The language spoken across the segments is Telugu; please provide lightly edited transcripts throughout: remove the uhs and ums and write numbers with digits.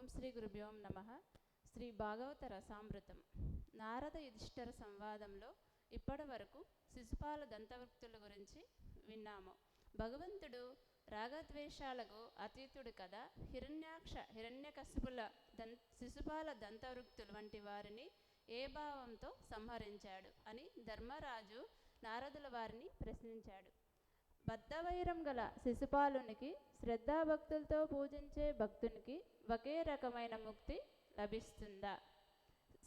ఓం శ్రీ గురుభ్యో నమః. శ్రీ భాగవత రసామృతం. నారద యుధిష్ఠిర సంవాదంలో ఇప్పటి వరకు శిశుపాల దంతవృత్తుల గురించి విన్నాము. భగవంతుడు రాగద్వేషాలకు అతీతుడు కదా. హిరణ్యకశిపుల శిశుపాల దంతవృత్తులు వంటి వారిని ఏ భావంతో సంహరించాడు అని ధర్మరాజు నారదుల వారిని ప్రశ్నించాడు. బద్ధవైరం గల శిశుపాలునికి శ్రద్ధాభక్తులతో పూజించే భక్తునికి ఒకే రకమైన ముక్తి లభిస్తుందా?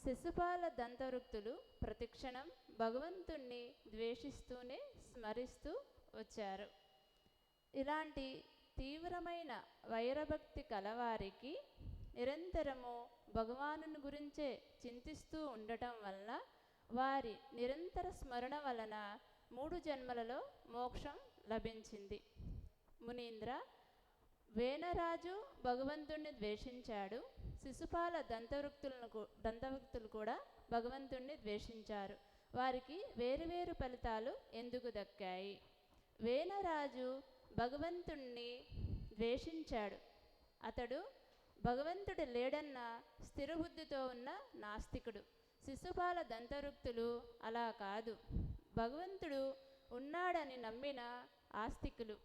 శిశుపాల దంతవృత్తులు ప్రతిక్షణం భగవంతుణ్ణి ద్వేషిస్తూనే స్మరిస్తూ వచ్చారు. ఇలాంటి తీవ్రమైన వైరభక్తి కలవారికి నిరంతరము భగవానుని గురించే చింతిస్తూ ఉండటం వల్ల వారి నిరంతర స్మరణ వలన 3 జన్మలలో మోక్షం లభించింది. మునీంద్ర, వేనరాజు భగవంతుణ్ణి ద్వేషించాడు. శిశుపాల దంతవృత్తులు కూడా భగవంతుణ్ణి ద్వేషించారు. వారికి వేరువేరు ఫలితాలు ఎందుకు దక్కాయి? వేనరాజు భగవంతుణ్ణి ద్వేషించాడు. అతడు భగవంతుడు లేడన్న స్థిరబుద్ధితో ఉన్న నాస్తికుడు. శిశుపాల దంతవృత్తులు అలా కాదు, భగవంతుడు ఉన్నాడని నమ్మిన ఆస్తికులు.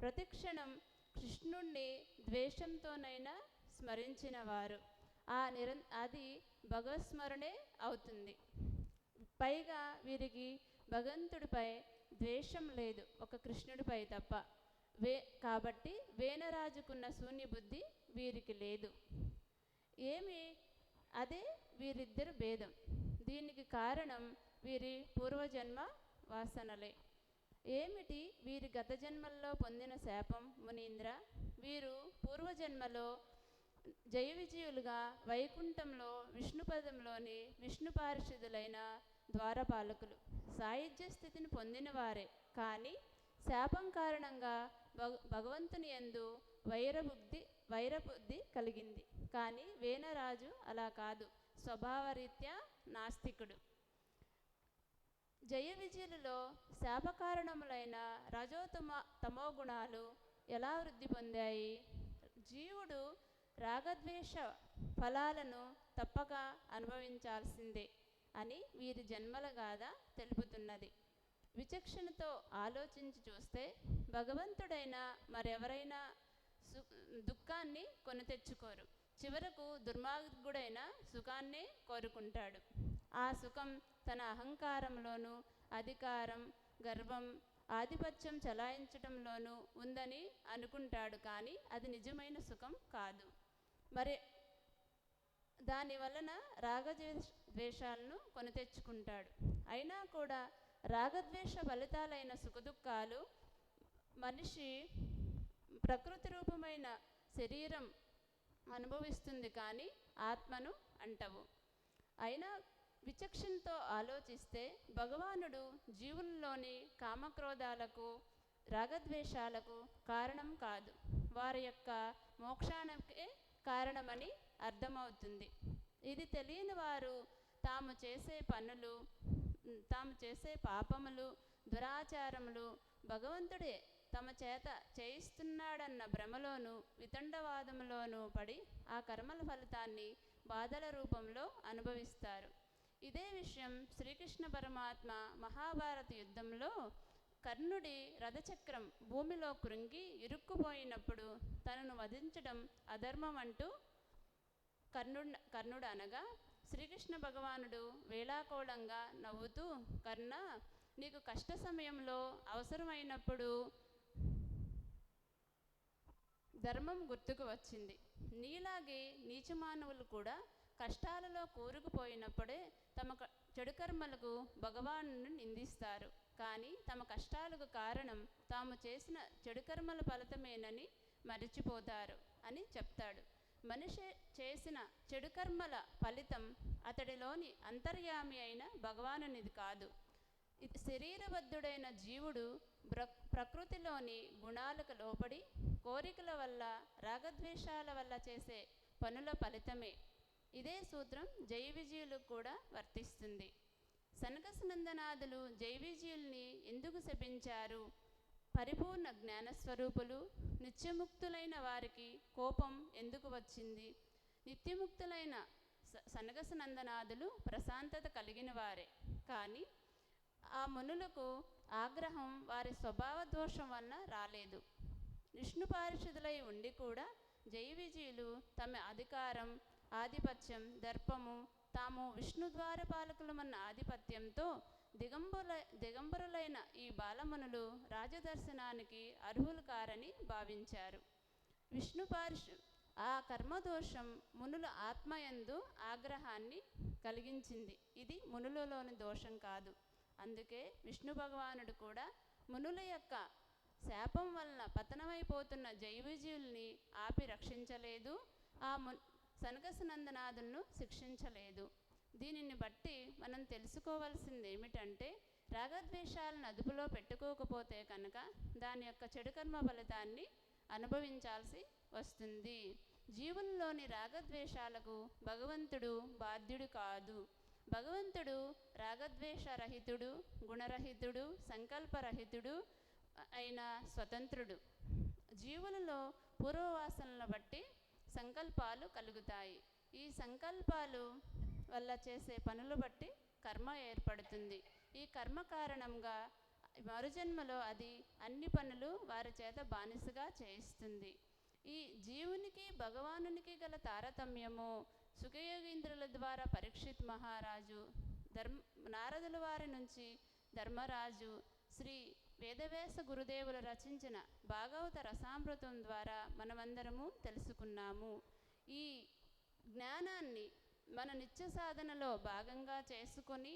ప్రతిక్షణం కృష్ణుణ్ణి ద్వేషంతోనైనా స్మరించిన వారు. అది భగవత్స్మరణే అవుతుంది. పైగా వీరికి భగవంతుడిపై ద్వేషం లేదు, ఒక కృష్ణుడిపై తప్ప. కాబట్టి వేనరాజుకున్న శూన్యబుద్ధి వీరికి లేదు. అదే వీరిద్దరు భేదం. దీనికి కారణం వీరి పూర్వజన్మ వాసనలే. ఏమిటి వీరి గత జన్మల్లో పొందిన శాపం? మునీంద్ర, వీరు పూర్వజన్మలో జయ విజయులుగా వైకుంఠంలో విష్ణుపదంలోని విష్ణు పారిషదులైన ద్వారపాలకులు, సాయుధ్య స్థితిని పొందిన వారే. కానీ శాపం కారణంగా భగవంతుని యందు వైరబుద్ధి కలిగింది. కానీ వేనరాజు అలా కాదు, స్వభావరీత్యా నాస్తికుడు. జయ విజయులలో శాపకారణములైన రజోతమో గుణాలు ఎలా వృద్ధి పొందాయి? జీవుడు రాగద్వేష ఫలాలను తప్పక అనుభవించాల్సిందే అని వీరి జన్మల గాథ తెలుపుతున్నది. విచక్షణతో ఆలోచించి చూస్తే భగవంతుడైన మరెవరైనా దుఃఖాన్ని కొని తెచ్చుకోరు. చివరకు దుర్మార్గుడైన సుఖాన్నే కోరుకుంటాడు. ఆ సుఖం తన అహంకారంలోనూ, అధికారం, గర్వం, ఆధిపత్యం చలాయించటంలోనూ ఉందని అనుకుంటాడు. కానీ అది నిజమైన సుఖం కాదు. మరి దాని వలన రాగద్వేషాలను కొని తెచ్చుకుంటాడు. అయినా కూడా రాగద్వేష ఫలితాలైన సుఖదుఖాలు మనిషి ప్రకృతి రూపమైన శరీరం అనుభవిస్తుంది, కానీ ఆత్మను అంటవు. అయినా విచక్షణతో ఆలోచిస్తే భగవానుడు జీవుల్లోని కామక్రోధాలకు, రాగద్వేషాలకు కారణం కాదు, వారి యొక్క మోక్షానికే కారణమని అర్థమవుతుంది. ఇది తెలియని వారు తాము చేసే పాపములు, దురాచారములు భగవంతుడే తమ చేత చేయిస్తున్నాడన్న భ్రమలోను, వితండవాదములోనూ పడి ఆ కర్మల ఫలితాన్ని బాధల రూపంలో అనుభవిస్తారు. ఇదే విషయం శ్రీకృష్ణ పరమాత్మ మహాభారత యుద్ధంలో కర్ణుడి రథచక్రం భూమిలో కృంగి ఇరుక్కుపోయినప్పుడు తనను వధించడం అధర్మం అంటూ కర్ణుడు అనగా, శ్రీకృష్ణ భగవానుడు వేళాకోళంగా నవ్వుతూ, కర్ణ, నీకు కష్ట సమయంలో అవసరమైనప్పుడు ధర్మం గుర్తుకు వచ్చింది. నీలాగే నీచమానవులు కూడా కష్టాలలో కూరుకుపోయినప్పుడే తమ చెడు కర్మలకు భగవానుని నిందిస్తారు. కానీ తమ కష్టాలకు కారణం తాము చేసిన చెడు కర్మల ఫలితమేనని మరిచిపోతారు అని చెప్తాడు. మనిషి చేసిన చెడు కర్మల ఫలితం అతడిలోని అంతర్యామి అయిన భగవానునిది కాదు. ఇది శరీరబద్ధుడైన జీవుడు ప్రకృతిలోని గుణాలకు లోపడి కోరికల వల్ల, రాగద్వేషాల వల్ల చేసే పనుల ఫలితమే. ఇదే సూత్రం జయ విజయులకు కూడా వర్తిస్తుంది. సనకసనందనాదులు జయ విజయుల్ని ఎందుకు శపించారు? పరిపూర్ణ జ్ఞానస్వరూపులు, నిత్యముక్తులైన వారికి కోపం ఎందుకు వచ్చింది? నిత్యముక్తులైన సనగసనందనాదులు ప్రశాంతత కలిగిన వారే. కానీ ఆ మునులకు ఆగ్రహం వారి స్వభావ దోషం వలన రాలేదు. విష్ణు పారిషదులై ఉండి కూడా జయ విజయులు తమ అధికారం, ఆధిపత్యం, దర్పము, తాము విష్ణు ద్వారపాలకులమన్న ఆధిపత్యంతో దిగంబరులైన ఈ బాలమునులు రాజదర్శనానికి అర్హులు కారని భావించారు. ఆ కర్మదోషం మునుల ఆత్మయందు ఆగ్రహాన్ని కలిగించింది. ఇది మునులలోని దోషం కాదు. అందుకే విష్ణు భగవానుడు కూడా మునుల యొక్క శాపం వలన పతనమైపోతున్న జయ విజయుల్ని ఆపి రక్షించలేదు, ఆ సనకసనందనాదులను శిక్షించలేదు. దీనిని బట్టి మనం తెలుసుకోవాల్సింది ఏమిటంటే, రాగద్వేషాలను అదుపులో పెట్టుకోకపోతే కనుక దాని యొక్క చెడు కర్మ ఫలితాన్ని అనుభవించాల్సి వస్తుంది. జీవుల్లోని రాగద్వేషాలకు భగవంతుడు బాధ్యుడు కాదు. భగవంతుడు రాగద్వేషరహితుడు, గుణరహితుడు, సంకల్పరహితుడు అయిన స్వతంత్రుడు. జీవులలో పూర్వవాసనలను బట్టి సంకల్పాలు కలుగుతాయి. ఈ సంకల్పాలు వల్ల చేసే పనులు బట్టి కర్మ ఏర్పడుతుంది. ఈ కర్మ కారణంగా మరుజన్మలో అది అన్ని పనులు వారి చేత బానిసగా చేయిస్తుంది. ఈ జీవునికి భగవానునికి గల తారతమ్యము సుఖయోగీంద్రుల ద్వారా పరీక్షిత్ మహారాజు, నారదుల వారి నుంచి ధర్మరాజు, శ్రీ వేదవ్యాస గురుదేవులు రచించిన భాగవత రసామృతం ద్వారా మనమందరము తెలుసుకున్నాము. ఈ జ్ఞానాన్ని మన నిత్య సాధనలో భాగంగా చేసుకొని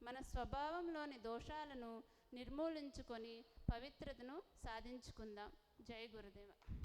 మన స్వభావంలోని దోషాలను నిర్మూలించుకొని పవిత్రతను సాధించుకుందాం. జై గురుదేవ.